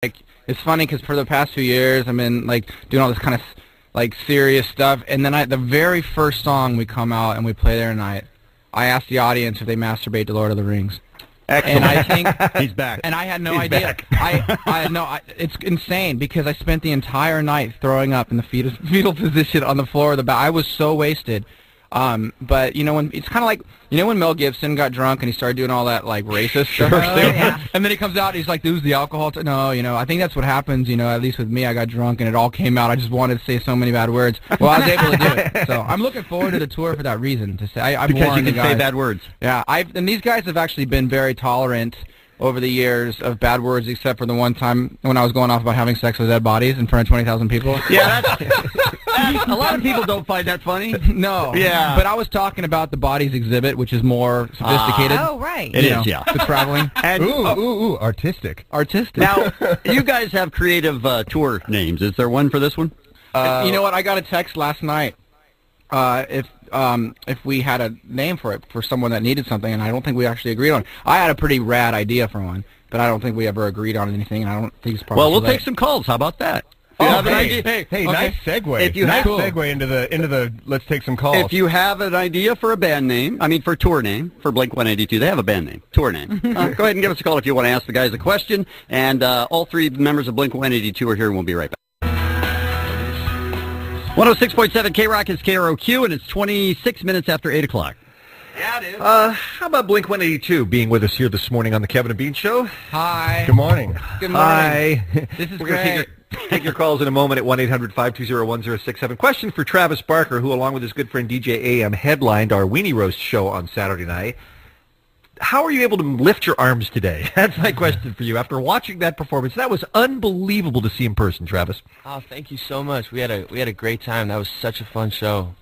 like, it's funny because for the past 2 years, I've been like doing all this kind of like serious stuff, and then the very first song we come out and we play there tonight, I asked the audience if they masturbate to Lord of the Rings. Excellent. And I think he's back. And I had no idea. It's insane because I spent the entire night throwing up in the fetal position on the floor of the I was so wasted. But you know, when it's kind of like, you know, when Mel Gibson got drunk and he started doing all that like racist stuff, and then he comes out and he's like, "Who's the alcohol?" No, you know, I think that's what happens. You know, at least with me, I got drunk and it all came out. I just wanted to say so many bad words. Well, I was able to do it. So I'm looking forward to the tour for that reason. To say, because you can say bad words. Yeah, and these guys have actually been very tolerant over the years of bad words, except for the one time when I was going off about having sex with dead bodies in front of 20,000 people. Yeah, a lot of people don't find that funny. No. Yeah. But I was talking about the Bodies exhibit, which is more sophisticated. Oh, right. It is, yeah. The traveling. And, ooh, artistic. Artistic. Now, you guys have creative tour names. Is there one for this one? You know what? I got a text last night if we had a name for it, for someone that needed something, and I don't think we actually agreed on it. I had a pretty rad idea for one, but I don't think we ever agreed on anything, and I don't think it's probably Well, we'll take some calls. How about that? Hey, nice segue. If you nice have, segue into the let's take some calls. If you have an idea for a band name, I mean for tour name, for Blink-182, they have a band name, tour name. Go ahead and give us a call if you want to ask the guys a question, and all three members of Blink-182 are here, and we'll be right back. 106.7 KROQ is KROQ, and it's 26 minutes after 8 o'clock. Yeah, it is. How about Blink-182 being with us here this morning on the Kevin and Bean Show? Hi. Good morning. Good morning. Hi. This is We're great. going to take your calls in a moment at 1-800-520-1067. Question for Travis Barker, who, along with his good friend DJ AM, headlined our Weenie Roast show on Saturday night. How are you able to lift your arms today? That's my question for you. After watching that performance, that was unbelievable to see in person, Travis. Oh, thank you so much. We had a great time. That was such a fun show.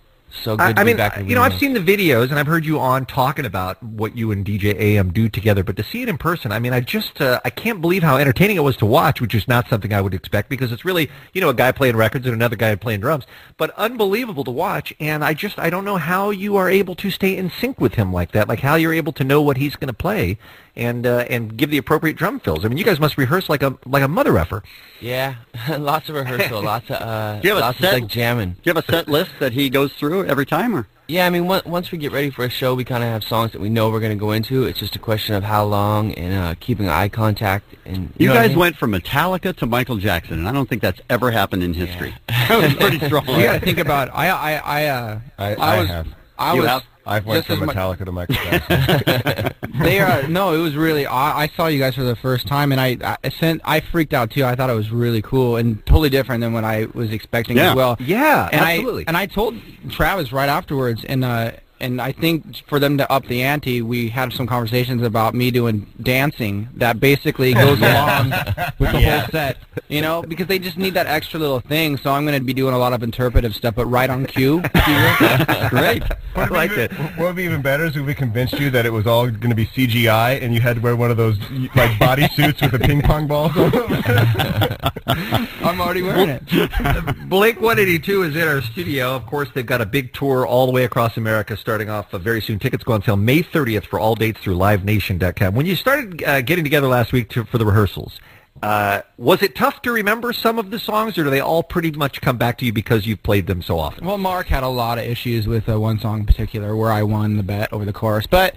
So good to be back in the you know, I've seen the videos, and I've heard you on talking about what you and DJ AM do together, but to see it in person, I mean, I can't believe how entertaining it was to watch, which is not something I would expect, because it's really, you know, a guy playing records and another guy playing drums, but unbelievable to watch, and I don't know how you are able to stay in sync with him like that, like how you're able to know what he's going to play and give the appropriate drum fills. I mean, you guys must rehearse like a mother effer. Yeah, lots of rehearsal, lots of set, like jamming. Do you have a set list that he goes through every time, or? Yeah, I mean, once we get ready for a show, we kind of have songs that we know we're going to go into. It's just a question of how long and keeping eye contact. And you know what I guys mean? went from Metallica to Michael Jackson, and I don't think that's ever happened in history. That was pretty strong. You got to think about. I've went from Metallica to Michael Jackson. No, it was really. I saw you guys for the first time, and I freaked out too. I thought it was really cool and totally different than what I was expecting as well. Yeah, and absolutely. I told Travis right afterwards, and I think for them to up the ante, we had some conversations about me doing dancing that basically goes along with the whole set, you know, because they just need that extra little thing. So I'm going to be doing a lot of interpretive stuff, but right on cue. Great. I like it. What would be even better is if we convinced you that it was all going to be CGI and you had to wear one of those like body suits with the ping pong balls on them. I'm already wearing it. Blink-182 is in our studio. Of course, they've got a big tour all the way across America starting off very soon. Tickets go on sale May 30th for all dates through livenation.com. When you started getting together last week for the rehearsals, was it tough to remember some of the songs, or do they all pretty much come back to you because you've played them so often? Well, Mark had a lot of issues with one song in particular where I won the bet over the chorus, but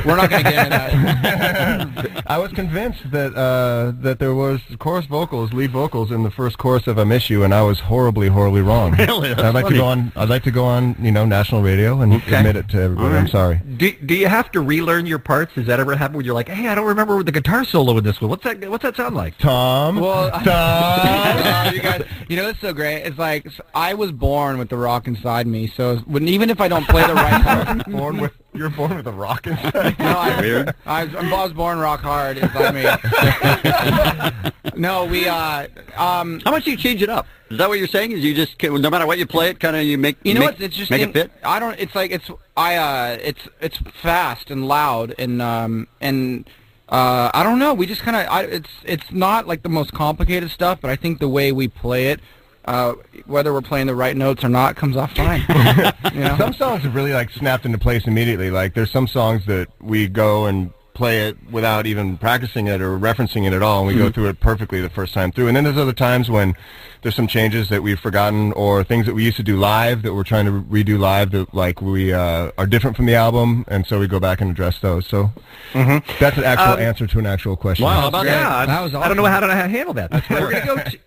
we're not going to get into that. I was convinced that there was chorus vocals, lead vocals in the first chorus of "I Miss You," and I was horribly wrong. Really? I'd like to go on, you know, national radio and admit it to everybody. I'm sorry. Do you have to relearn your parts? Does that ever happen where you're like, hey, I don't remember the guitar solo in this one. What's that sound like? Tom. You guys, you know, it's so great. It's like I was born with the rock inside me, so even if I don't play the right part, you're born with a rock inside. No, I was born rock hard inside me. No, we how much do you change it up? Is that what you're saying? Is you just, no matter what you play it, kind of you make what's interesting? Make it fit? I don't. It's like it's fast and loud and. I don't know. We just kind of. It's not like the most complicated stuff, but I think the way we play it, whether we're playing the right notes or not, comes off fine. You know? Some songs have really like snapped into place immediately. Like there's some songs that we go and play it without even practicing it or referencing it at all, and we go through it perfectly the first time through. And then there's other times when there's some changes that we've forgotten or things that we used to do live that we're trying to redo live that like we are different from the album, and so we go back and address those. So that's an actual answer to an actual question. Wow, how about Yeah, That was I don't know awesome. how to handle that.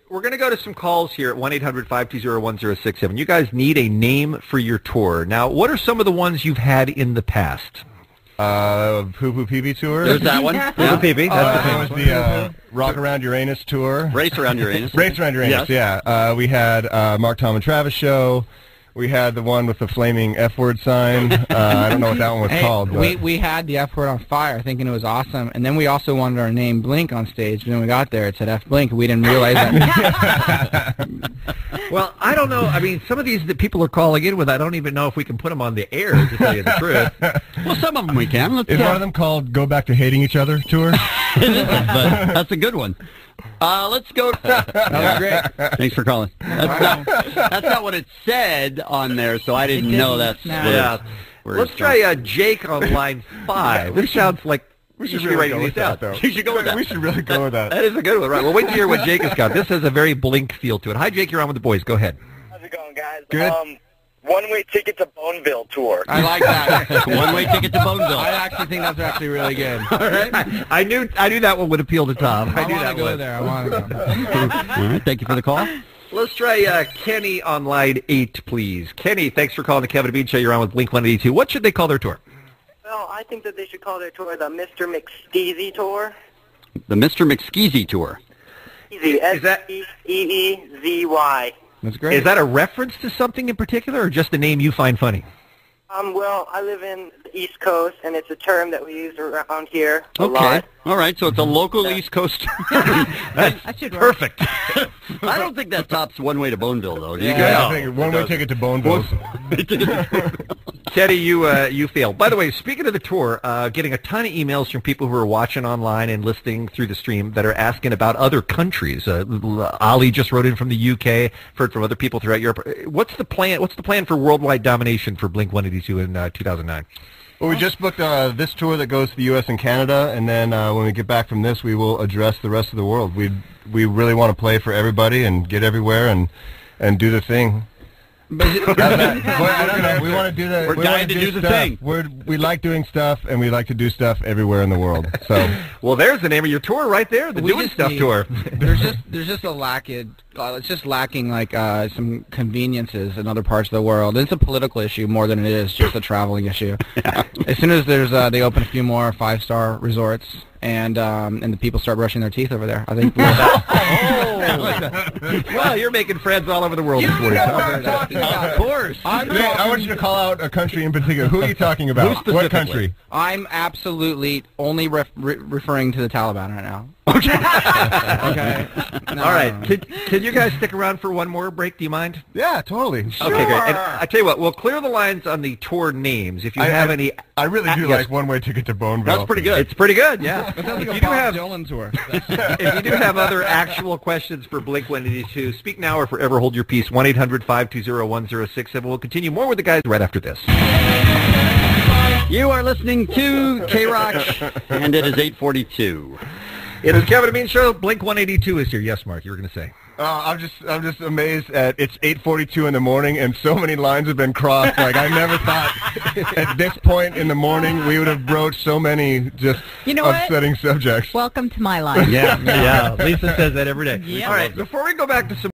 We're gonna go to some calls here at 1-800-520-1067. You guys need a name for your tour. Now, what are some of the ones you've had in the past? Poo Poo PB tour. There's that one. Poo Poo PB. There was the Rock Around Uranus tour. Race Around Uranus. Race Around Uranus, Yes. yeah. We had Mark, Tom, and Travis show. We had the one with the flaming F-word sign. I don't know what that one was called. But We had the F word on fire, thinking it was awesome, and then we also wanted our name Blink on stage. When we got there, it said F Blink, and we didn't realize that. Well, I don't know. I mean, some of these that people are calling in with, I don't even know if we can put them on the air, to tell you the truth. Well, some of them we can. is one of them called Go Back to Hating Each Other tour? It isn't, but that's a good one. Let's go. That was great. Thanks for calling. That's not what it said on there, so I didn't know that's No. what Yeah. where Let's it's try Jake on line 5. This sounds like We you should should be really writing go with these that, down. though. You should go with that. We should really go with that. That is a good one, right? Well, wait to hear what Jake has got. This has a very Blink feel to it. Hi, Jake. You're on with the boys. Go ahead. How's it going, guys? Good. One-way ticket to Boneville tour. I like that. One-way ticket to Boneville. I actually think that's actually really good. All right. I knew that one would appeal to Tom. I knew want to that go one. there. I want to go. All right, thank you for the call. Let's try Kenny on line 8, please. Kenny, thanks for calling the Kevin and Bean Show. You're on with Blink-182. What should they call their tour? Well, I think that they should call their tour the Mr. McSkeezy Tour. The Mr. McSkeezy Tour. Easy. Is that- S-E-E-Z-Y. That's great. Is that a reference to something in particular or just a name you find funny? Well, I live in the East Coast, and it's a term that we use around here a Okay. lot. All right, so it's a local East Coast. That's perfect. I don't think that tops One-Way to Boneville, though. Do you Yeah. guys? I think one-way ticket to Boneville. Teddy, you failed. By the way, speaking of the tour, getting a ton of emails from people who are watching online and listening through the stream that are asking about other countries. Ali just wrote in from the UK. Heard from other people throughout Europe. What's the plan? What's the plan for worldwide domination for Blink-182 in 2009? Well, we just booked this tour that goes to the U.S. and Canada, and then when we get back from this, we will address the rest of the world. We really want to play for everybody and get everywhere and do the thing. We want to do the. We're dying to do the thing. We like doing stuff, and we like to do stuff everywhere in the world. So, Well, there's the name of your tour right there, the We Doing just Stuff need- tour. There's just a it's just lacking like some conveniences in other parts of the world. It's a political issue more than it is just a traveling issue. As soon as they open a few more 5-star resorts and the people start brushing their teeth over there, I think we'll Well, you're making friends all over the world this morning. Of course. I want you to call out a country in particular. Who are you talking about? What country? I'm absolutely only referring to the Taliban right now. Okay. No, All right. no, no. Can you guys stick around for one more break? Do you mind? Yeah, totally. Okay, great. And I tell you what, we'll clear the lines on the tour names. If you have any, I really do yes. like one-way ticket to Boneville. That's pretty good. it's pretty good. Yeah. That sounds like If a you do Bob have- Dylan tour. If you do have other actual questions for Blink-182, speak now or forever hold your peace. 1-800-520-1067. We'll continue more with the guys right after this. You are listening to KROQ, and it is 8:42. It is Kevin and Bean Show. Blink-182 is here. Yes, Mark, you were going to say. I'm just amazed at it's 8:42 in the morning and so many lines have been crossed. Like I never thought at this point in the morning we would have broached so many just You know what? upsetting subjects. Welcome to my life. Yeah. Lisa says that every day. Yeah. All right, before we go back to some